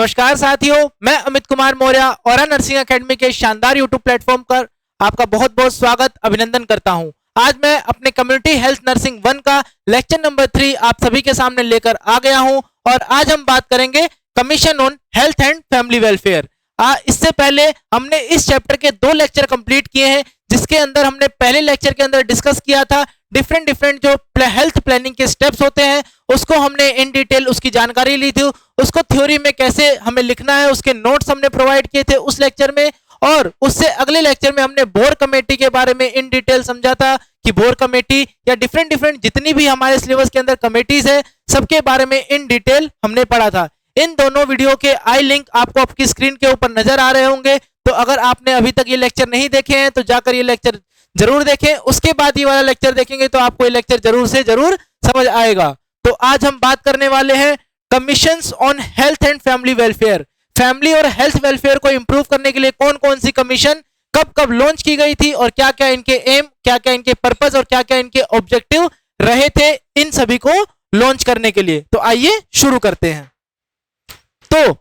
नमस्कार साथियों, मैं अमित कुमार मौर्य और नर्सिंग एकेडमी के शानदार यूट्यूब प्लेटफॉर्म पर आपका बहुत बहुत स्वागत अभिनंदन करता हूं। आज मैं अपने कम्युनिटी हेल्थ नर्सिंग 1 का लेक्चर नंबर 3 आप सभी के सामने लेकर आ गया हूं और आज हम बात करेंगे commission on health and family welfare. इससे पहले हमने इस चैप्टर के 2 लेक्चर कंप्लीट किए हैं, जिसके अंदर हमने पहले लेक्चर के अंदर डिस्कस किया था डिफरेंट जो हेल्थ प्लानिंग के स्टेप्स होते हैं, उसको हमने इन डिटेल उसकी जानकारी ली थी। उसको थ्योरी में कैसे हमें लिखना है उसके नोट्स हमने प्रोवाइड किए थे उस लेक्चर में, और उससे अगले लेक्चर में हमने बोर्ड कमेटी के बारे में इन डिटेल समझा था कि बोर्ड कमेटी या डिफरेंट जितनी भी हमारे सिलेबस के अंदर कमेटीज है सबके बारे में इन डिटेल हमने पढ़ा था। इन दोनों वीडियो के आई लिंक आपको आपकी स्क्रीन के ऊपर नजर आ रहे होंगे, तो अगर आपने अभी तक ये लेक्चर नहीं देखे हैं तो जाकर ये लेक्चर जरूर देखें। उसके बाद ये वाला लेक्चर देखेंगे तो आपको ये लेक्चर जरूर से जरूर समझ आएगा। तो आज हम बात करने वाले हैं commissions on health and family welfare. Family और हेल्थ वेलफेयर को इंप्रूव करने के लिए कौन कौन सी कमीशन कब कब लॉन्च की गई थी और क्या क्या इनके एम, क्या क्या इनके पर्पस और क्या क्या इनके ऑब्जेक्टिव रहे थे इन सभी को लॉन्च करने के लिए। तो आइए शुरू करते हैं। तो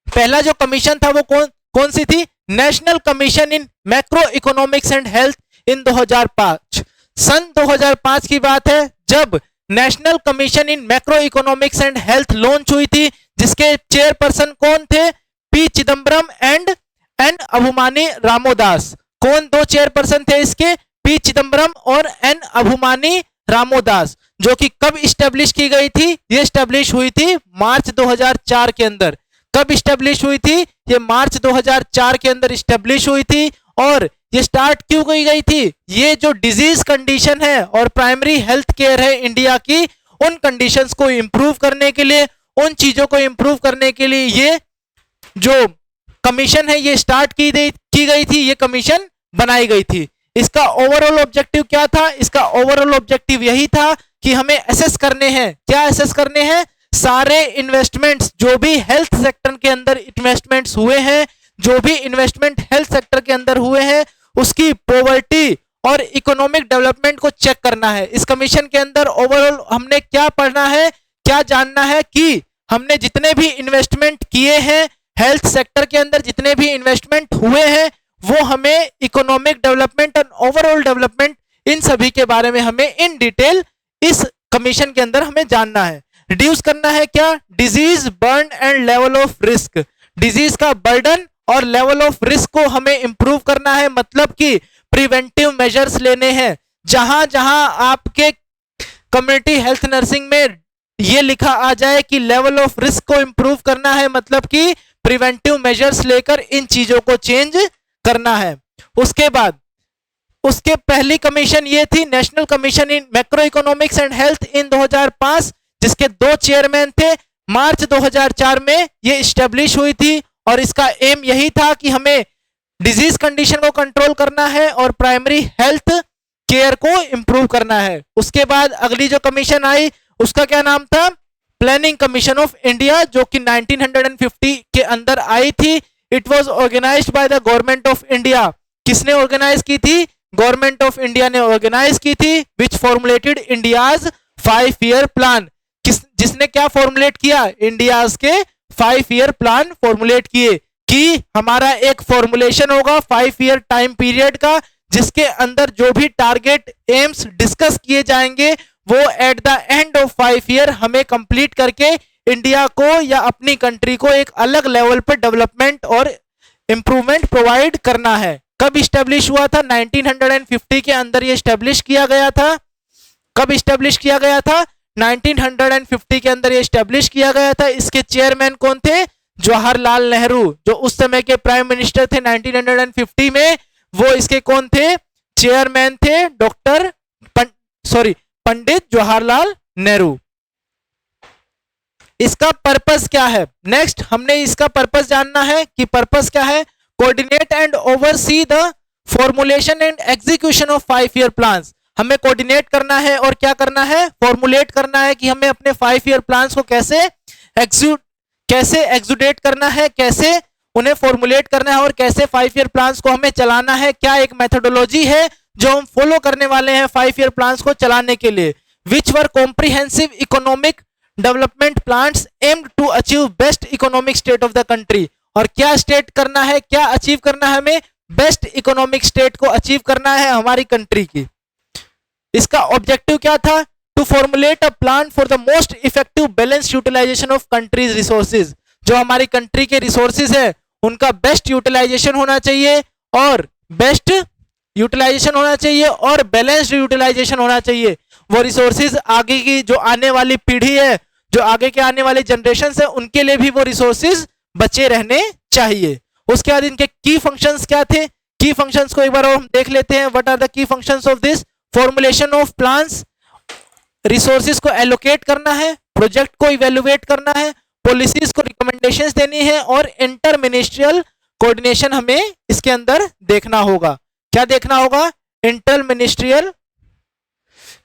पहला जो कमीशन था वो कौन सी थी? National commission in macroeconomics and health in 2005। सन 2005 की बात है जब national commission in macroeconomics and health launch हुई थी, जिसके चेयरपर्सन कौन थे? पी चिदम्बरम एंड एन अभुमानी रामोदास। कौन दो चेयरपर्सन थे इसके? पी चिदम्बरम और एन अभुमानी रामोदास। जो कि कब स्टैब्लिश की गई थी? ये स्टैब्लिश हुई थी मार्च 2004 के अंदर। कब स्टैब्लिश हुई थी? ये मार्च 2004 के अंदर स्टैब्लिश हुई थी। और ये स्टार्ट क्यों की गई थी? ये जो डिजीज कंडीशन है और प्राइमरी हेल्थ केयर है इंडिया की, उन कंडीशंस को इंप्रूव करने के लिए, उन चीजों को इंप्रूव करने के लिए ये जो कमीशन है ये स्टार्ट की गई थी, ये कमीशन बनाई गई थी। इसका ओवरऑल ऑब्जेक्टिव क्या था? इसका ओवरऑल ऑब्जेक्टिव यही था कि हमें असेस करने हैं। क्या असेस करने हैं? सारे इन्वेस्टमेंट्स जो भी हेल्थ सेक्टर के अंदर इन्वेस्टमेंट्स हुए हैं, जो भी इन्वेस्टमेंट हेल्थ सेक्टर के अंदर हुए हैं, उसकी पॉवर्टी और इकोनॉमिक डेवलपमेंट को चेक करना है। इस कमीशन के अंदर ओवरऑल हमने क्या पढ़ना है, क्या जानना है कि हमने जितने भी इन्वेस्टमेंट किए हैं हेल्थ सेक्टर के अंदर, जितने भी इन्वेस्टमेंट हुए हैं, वो हमें इकोनॉमिक डेवलपमेंट और ओवरऑल डेवलपमेंट इन सभी के बारे में हमें इन डिटेल इस कमीशन के अंदर हमें जानना है। रिड्यूस करना है क्या? Disease burn and level of risk. Disease का बर्डन और लेवल ऑफ रिस्क को हमें इंप्रूव करना है, मतलब कि प्रिवेंटिव मेजर्स लेने हैं। जहां जहां आपके कम्युनिटी हेल्थ नर्सिंग में ये लिखा आ जाए कि लेवल ऑफ रिस्क को इंप्रूव करना है, मतलब कि प्रिवेंटिव मेजर्स लेकर इन चीजों को चेंज करना है। उसके बाद उसके पहली कमीशन ये थी national commission in macroeconomics and health in 2005, जिसके 2 चेयरमैन थे। मार्च 2004 में ये स्टैब्लिश हुई थी और इसका एम यही था कि हमें डिजीज कंडीशन को कंट्रोल करना है और प्राइमरी हेल्थ केयर को इंप्रूव करना है। उसके बाद अगली जो कमीशन आई उसका क्या नाम था? प्लानिंग कमीशन ऑफ इंडिया, जो कि 1950 के अंदर आई थी। It was organized by the government of India. किसने ऑर्गेनाइज की थी? गवर्नमेंट ऑफ इंडिया ने ऑर्गेनाइज की थी। Which formulated India's 5-year plan. जिसने क्या फॉर्मुलेट किया? इंडियाज के 5-year प्लान फॉर्मुलेट किए कि हमारा एक फॉर्मुलेशन होगा 5-year टाइम पीरियड का, जिसके अंदर जो भी टारगेट एम्स डिस्कस किए जाएंगे वो at the end of 5 year हमें कंप्लीट करके इंडिया को या अपनी कंट्री को एक अलग लेवल पर डेवलपमेंट और इंप्रूवमेंट प्रोवाइड करना है। कब स्टैब्लिश हुआ था? 1950 के अंदर ये स्टैब्लिश किया गया था। कब स्टैब्लिश किया गया था? 1950 के अंदर ये स्टैब्लिश किया गया था। इसके चेयरमैन कौन थे? जवाहरलाल नेहरू, जो उस समय के प्राइम मिनिस्टर थे 1950 में। वो इसके कौन थे? चेयरमैन थे पंडित जवाहरलाल नेहरू। इसका पर्पस क्या है? नेक्स्ट हमने इसका पर्पस जानना है कि पर्पस क्या है। Coordinate and oversee the formulation and execution of 5-year plans. हमें कोऑर्डिनेट करना है और क्या करना है? फॉर्मुलेट करना है कि हमें अपने 5-year प्लान्स को कैसे एग्जीक्यूट करना है, कैसे उन्हें फॉर्मुलेट करना है और कैसे 5-year प्लान्स को हमें चलाना है। क्या एक मेथोडोलॉजी है जो हम फॉलो करने वाले हैं 5-year प्लान्स को चलाने के लिए। Which were comprehensive economic development plans aimed to achieve best economic state of the country. और क्या स्टेट करना है, क्या अचीव करना है हमें? बेस्ट इकोनॉमिक स्टेट को अचीव करना है हमारी कंट्री की। इसका ऑब्जेक्टिव क्या था? To formulate a plan for the most effective balance utilization of country's resources. जो हमारी कंट्री के रिसोर्सेज है उनका बेस्ट यूटिलाइजेशन होना चाहिए और बेस्ट यूटिलाइजेशन होना चाहिए और बैलेंस्ड यूटिलाइजेशन होना चाहिए। वो रिसोर्सेज आगे की जो आने वाली पीढ़ी है, जो आगे के आने वाले जनरेशन है, उनके लिए भी वो रिसोर्सेज बचे रहने चाहिए। उसके बाद इनके की फंक्शंस क्या थे? की फंक्शंस को एक बार और हम देख लेते हैं। What are the key functions of this? Formulation of plans, resources को एलोकेट करना है, प्रोजेक्ट को इवेलुएट करना है, पॉलिसीज को रिकमेंडेशंस देनी है और इंटर मिनिस्ट्रियल कोऑर्डिनेशन हमें इसके अंदर देखना होगा। क्या देखना होगा? इंटर मिनिस्ट्रियल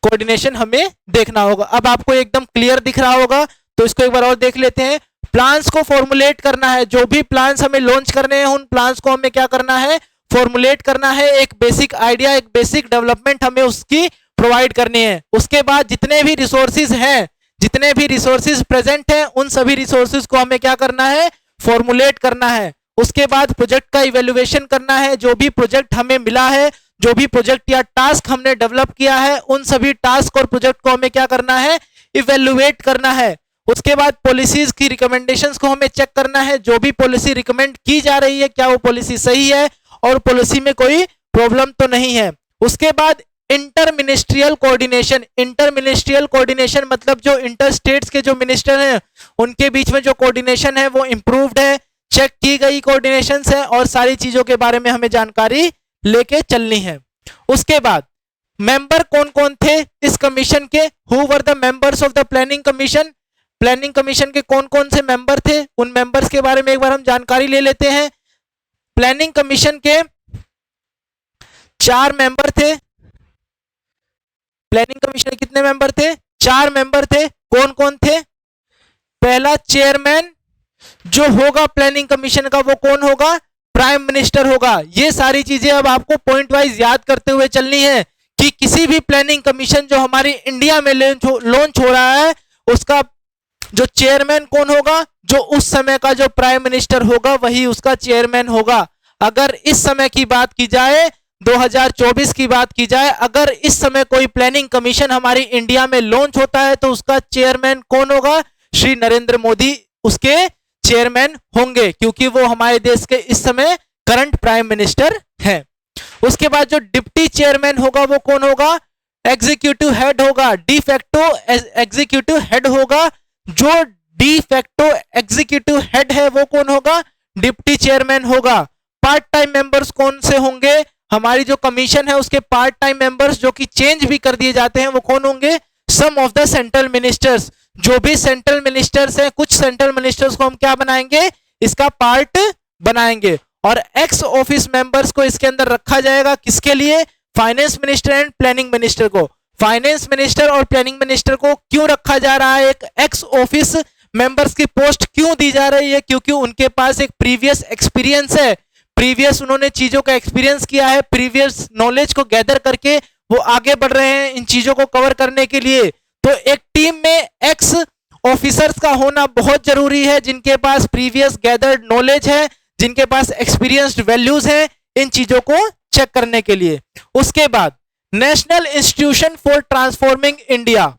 कोऑर्डिनेशन हमें देखना होगा। अब आपको एकदम क्लियर दिख रहा होगा, तो इसको एक बार और देख लेते हैं। प्लान्स को फॉर्मुलेट करना है, जो भी प्लान्स हमें लॉन्च करने हैं उन प्लान्स को हमें क्या करना है? फॉर्मुलेट करना है। एक बेसिक आइडिया, एक बेसिक डेवलपमेंट हमें उसकी प्रोवाइड करनी है। उसके बाद जितने भी रिसोर्सेज हैं, जितने भी रिसोर्सेज प्रेजेंट हैं, उन सभी रिसोर्सेज को हमें क्या करना है? फॉर्मुलेट करना है। उसके बाद प्रोजेक्ट का इवेल्युएशन करना है। जो भी प्रोजेक्ट हमें मिला है, जो भी प्रोजेक्ट या टास्क हमने डेवलप किया है, उन सभी टास्क और प्रोजेक्ट को हमें क्या करना है? इवेल्युएट करना है। उसके बाद पॉलिसीज की रिकमेंडेशंस को हमें चेक करना है। जो भी पॉलिसी रिकमेंड की जा रही है, क्या वो पॉलिसी सही है और पॉलिसी में कोई प्रॉब्लम तो नहीं है। उसके बाद inter ministerial coordination. Inter ministerial coordination मतलब जो इंटर स्टेट्स के जो मिनिस्टर हैं उनके बीच में जो कोऑर्डिनेशन है वो इंप्रूव्ड है, चेक की गई कोऑर्डिनेशन है और सारी चीजों के बारे में हमें जानकारी लेके चलनी है। उसके बाद मेंबर कौन कौन थे इस कमीशन के? Who were the members of the planning commission? Planning commission के कौन कौन से मेंबर थे, उन मेंबर्स के बारे में एक बार हम जानकारी ले लेते हैं। प्लानिंग कमीशन के 4 मेंबर थे। प्लानिंग कमीशन के कितने मेंबर थे? 4 मेंबर थे। कौन कौन थे? पहला चेयरमैन जो होगा प्लानिंग कमीशन का, वो कौन होगा? प्राइम मिनिस्टर होगा। ये सारी चीजें अब आपको पॉइंट वाइज याद करते हुए चलनी है कि किसी भी प्लानिंग कमीशन जो हमारी इंडिया में लॉन्च हो रहा है, उसका जो चेयरमैन कौन होगा? जो उस समय का जो प्राइम मिनिस्टर होगा वही उसका चेयरमैन होगा। अगर इस समय की बात की जाए, 2024 की बात की जाए, अगर इस समय कोई प्लानिंग कमीशन हमारी इंडिया में लॉन्च होता है तो उसका चेयरमैन कौन होगा? श्री नरेंद्र मोदी उसके चेयरमैन होंगे, क्योंकि वो हमारे देश के इस समय करंट प्राइम मिनिस्टर हैं। उसके बाद जो डिप्टी चेयरमैन होगा वो कौन होगा? एग्जीक्यूटिव हेड होगा। डी फैक्टो एग्जीक्यूटिव हेड होगा। जो डी फैक्टो एग्जीक्यूटिव हेड है वो कौन होगा? डिप्टी चेयरमैन होगा। पार्ट टाइम मेंबर्स कौन से होंगे? हमारी जो कमीशन है उसके पार्ट टाइम मेंबर्स जो कि चेंज भी कर दिए जाते हैं वो कौन होंगे? सम ऑफ द सेंट्रल मिनिस्टर्स। जो भी सेंट्रल मिनिस्टर्स हैं, कुछ सेंट्रल मिनिस्टर्स को हम क्या बनाएंगे? इसका पार्ट बनाएंगे। और एक्स ऑफिस मेंबर्स को इसके अंदर रखा जाएगा। किसके लिए? Finance minister and planning minister को। फाइनेंस मिनिस्टर और प्लानिंग मिनिस्टर को क्यों रखा जा रहा है? एक एक्स ऑफिस मेंबर्स की पोस्ट क्यों दी जा रही है? क्योंकि उनके पास एक प्रीवियस एक्सपीरियंस है, प्रीवियस उन्होंने चीजों का एक्सपीरियंस किया है, प्रीवियस नॉलेज को गैदर करके वो आगे बढ़ रहे हैं इन चीजों को कवर करने के लिए। तो एक टीम में एक्स ऑफिसर्स का होना बहुत जरूरी है, जिनके पास प्रीवियस गैदर्ड नॉलेज है, जिनके पास एक्सपीरियंस्ड वैल्यूज है इन चीजों को चेक करने के लिए। उसके बाद national institution for transforming India.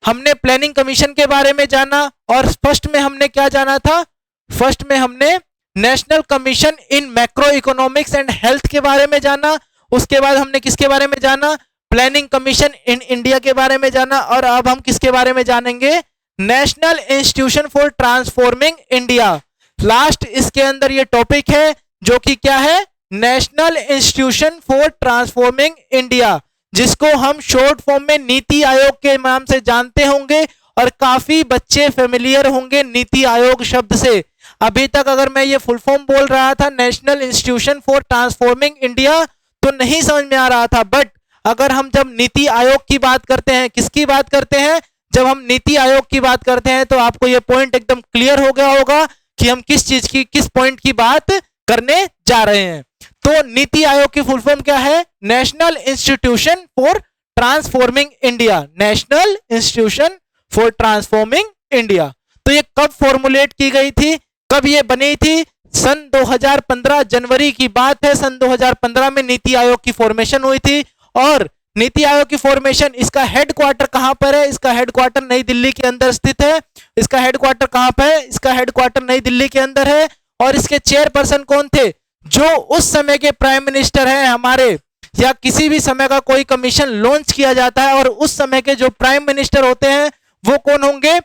हमने प्लानिंग कमीशन के बारे में जाना और फर्स्ट में हमने क्या जाना था? फर्स्ट में हमने national commission in macroeconomics and health के बारे में जाना। उसके बाद हमने किसके बारे में जाना? प्लानिंग कमीशन इन इंडिया के बारे में जाना। और अब हम किसके बारे में जानेंगे? National institution for transforming India. Last इसके अंदर ये टॉपिक है जो कि क्या है? National institution for transforming India, जिसको हम शॉर्ट फॉर्म में नीति आयोग के नाम से जानते होंगे और काफी बच्चे फेमिलियर होंगे नीति आयोग शब्द से। अभी तक अगर मैं ये फुल फॉर्म बोल रहा था national institution for transforming India तो नहीं समझ में आ रहा था, बट अगर हम जब नीति आयोग की बात करते हैं, किसकी बात करते हैं? जब हम नीति आयोग की बात करते हैं तो आपको ये पॉइंट एकदम क्लियर हो गया होगा कि हम किस चीज की, किस पॉइंट की बात करने जा रहे हैं। तो नीति आयोग की फुल फॉर्म क्या है? National institution for transforming India. National institution for transforming India. तो ये कब फॉर्मुलेट की गई थी, कब ये बनी थी? सन 2015 जनवरी की बात है। सन 2015 में नीति आयोग की फॉर्मेशन हुई थी। और नीति आयोग की फॉर्मेशन, इसका हेडक्वार्टर कहां पर है? इसका हेडक्वार्टर नई दिल्ली के अंदर स्थित है। इसका हेडक्वार्टर कहां पर है? इसका हेडक्वार्टर नई दिल्ली के अंदर है। और इसके चेयरपर्सन कौन थे? जो उस समय के प्राइम मिनिस्टर हैं हमारे, या किसी भी समय का कोई कमीशन लॉन्च किया जाता है और उस समय के जो प्राइम मिनिस्टर होते हैं वो कौन होंगे?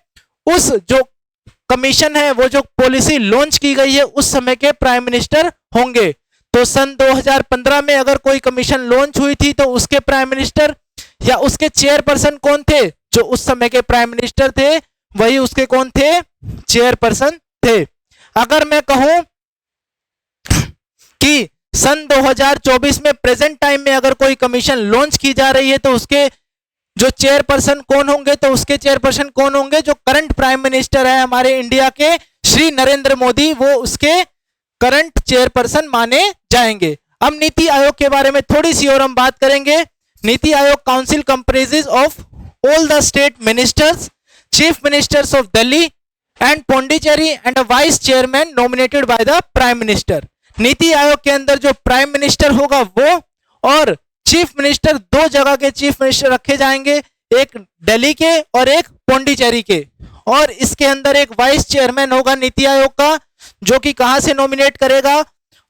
उस जो कमीशन है, वो जो पॉलिसी लॉन्च की गई है, उस समय के प्राइम मिनिस्टर होंगे। तो सन 2015 में अगर कोई कमीशन लॉन्च हुई थी तो उसके प्राइम मिनिस्टर या उसके चेयरपर्सन कौन थे? जो उस समय के प्राइम मिनिस्टर थे वही उसके कौन थे? चेयरपर्सन थे। अगर मैं कहूं कि सन 2024 में प्रेजेंट टाइम में अगर कोई कमीशन लॉन्च की जा रही है तो उसके जो चेयरपर्सन कौन होंगे? तो उसके चेयरपर्सन कौन होंगे? जो करंट प्राइम मिनिस्टर है हमारे इंडिया के, श्री नरेंद्र मोदी, वो उसके करंट चेयरपर्सन माने जाएंगे। अब नीति आयोग के बारे में थोड़ी सी और हम बात करेंगे। NITI Aayog council comprises of all the state ministers, chief ministers of Delhi and Pondicherry and a vice chairman nominated by the prime minister. NITI Aayog के अंदर जो प्राइम मिनिस्टर होगा वो और चीफ मिनिस्टर, दो जगह के चीफ मिनिस्टर रखे जाएंगे, एक दिल्ली के और एक पौंडीचेरी के। और इसके अंदर एक वाइस चेयरमैन होगा नीति आयोग का, जो कि कहां से नॉमिनेट करेगा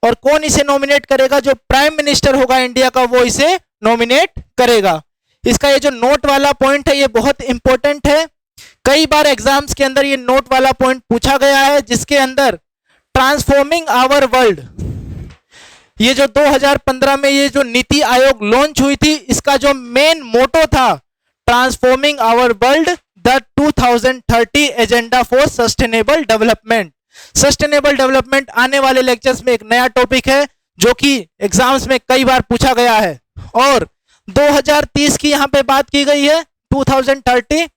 और कौन इसे नॉमिनेट करेगा? जो प्राइम मिनिस्टर होगा इंडिया का वो इसे नॉमिनेट करेगा। इसका ये जो नोट वाला पॉइंट है ये बहुत इंपॉर्टेंट है। कई बार एग्जाम्स के अंदर ये नोट वाला पॉइंट पूछा गया है, जिसके अंदर ट्रांसफॉर्मिंग आवर वर्ल्ड, ये जो 2015 में ये जो नीति आयोग लॉन्च हुई थी, इसका जो मेन मोटो था, transforming our world the 2030 agenda for sustainable development. Sustainable development आने वाले लेक्चर्स में एक नया टॉपिक है जो कि एग्जाम्स में कई बार पूछा गया है। और 2030 की यहां पे बात की गई है, 2030।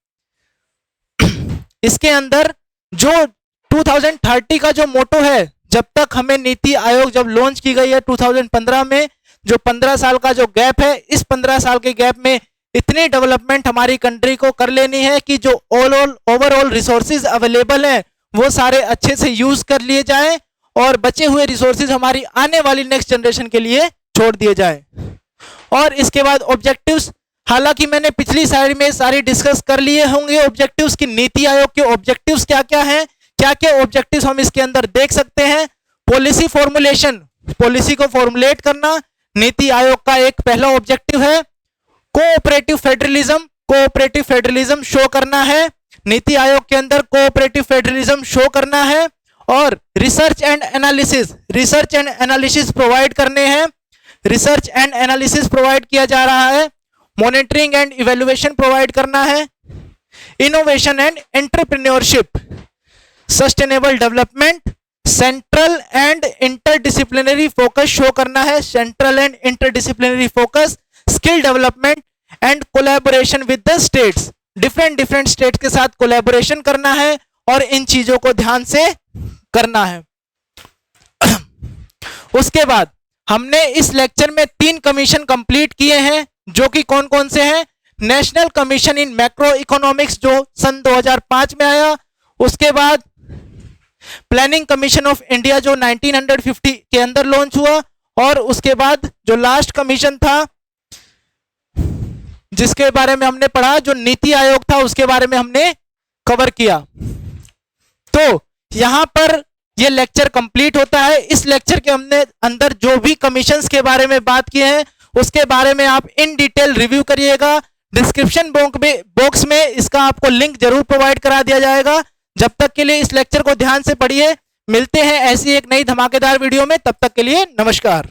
इसके अंदर जो 2030 का जो मोटो है, जब तक हमें नीति आयोग जब लॉन्च की गई है 2015 में, जो 15 साल का जो गैप है, इस 15 साल के गैप में इतनी डेवलपमेंट हमारी कंट्री को कर लेनी है कि जो ओवरऑल रिसोर्सेज अवेलेबल हैं वो सारे अच्छे से यूज कर लिए जाएं और बचे हुए रिसोर्सेज हमारी आने वाली नेक्स्ट जनरेशन के लिए छोड़ दिए जाएं। और इसके बाद ऑब्जेक्टिव्स, हालांकि मैंने पिछली स्लाइड में सारी डिस्कस कर लिए होंगे ऑब्जेक्टिव्स की, नीति आयोग के ऑब्जेक्टिव्स क्या क्या हैं, क्या क्या ऑब्जेक्टिव्स हम इसके अंदर देख सकते हैं। पॉलिसी फॉर्मुलेशन, पॉलिसी को फॉर्मुलेट करना नीति आयोग का एक पहला ऑब्जेक्टिव है। Cooperative federalism, cooperative federalism show करना है, नीति आयोग के अंदर कोऑपरेटिव फेडरलिज्म शो करना है। और research and analysis, research and analysis provide करने हैं, रिसर्च एंड एनालिसिस प्रोवाइड किया जा रहा है। मॉनिटरिंग एंड इवैल्यूएशन प्रोवाइड करना है। Innovation and entrepreneurship, sustainable development, central and interdisciplinary focus show करना है, central and interdisciplinary focus, skill development and collaboration with the states, different state के साथ कोलैबोरेशन करना है और इन चीजों को ध्यान से करना है। उसके बाद हमने इस लेक्चर में 3 कमीशन कंप्लीट किए हैं, जो कि कौन कौन से हैं? National commission in macro economics जो सन 2005 में आया, उसके बाद प्लानिंग कमीशन ऑफ इंडिया जो 1950 के अंदर लॉन्च हुआ, और उसके बाद जो लास्ट कमीशन था जिसके बारे में हमने पढ़ा, जो नीति आयोग था, उसके बारे में हमने कवर किया। तो यहां पर ये लेक्चर कंप्लीट होता है। इस लेक्चर के हमने अंदर जो भी कमीशंस के बारे में बात किए हैं उसके बारे में आप इन डिटेल रिव्यू करिएगा। डिस्क्रिप्शन बॉक्स में इसका आपको लिंक जरूर प्रोवाइड करा दिया जाएगा। जब तक के लिए इस लेक्चर को ध्यान से पढ़िए। मिलते हैं ऐसी एक नई धमाकेदार वीडियो में, तब तक के लिए नमस्कार।